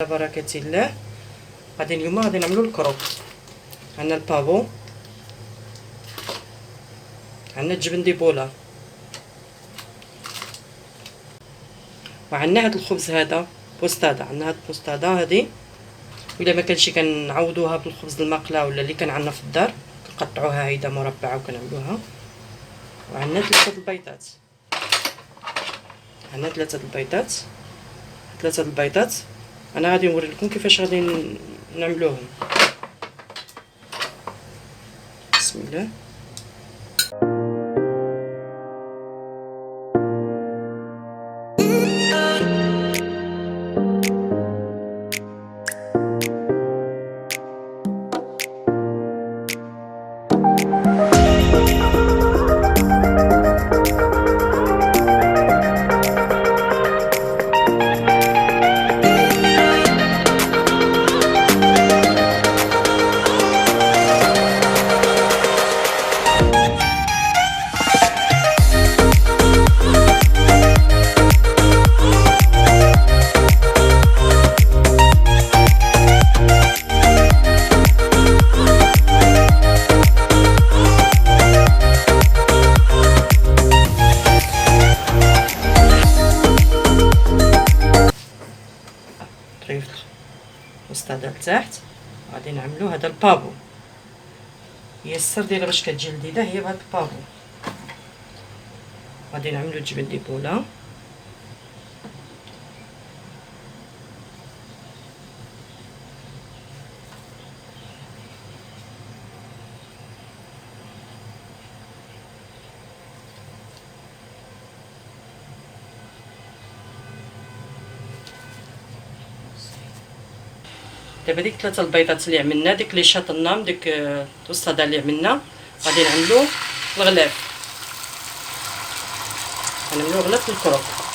بركة الله. غادي اليوم غادي نعملو الكروك. عندنا البافو، عندنا الجبن دي بولا، وعندنا هاد الخبز هذا بوستادا. عندنا هاد البوستادا هادي، وإلا ما كانش كنعوضوها بالخبز المقلى ولا اللي كان عندنا في الدار، كنقطعوها هيدا مربعه وكنعملوها. وعندنا 3 البيضات، عندنا 3 البيضات، 3 البيضات. انا غادي نوري لكم كيفاش غادي نعملوهم. بسم الله. المستعدة لتحت غادي نعملو هذا البافو. هي السر ديالها باش كتجي لذيذه هي بهذا البافو. غادي نعملو الجبن دي بولا، دابا ديك 3 البيضات اللي عملنا، ديك لي شاطلنا، ديك التوستاده اللي عملنا، غادي نعملو الغلاف. غنعملو غلاف الكروك.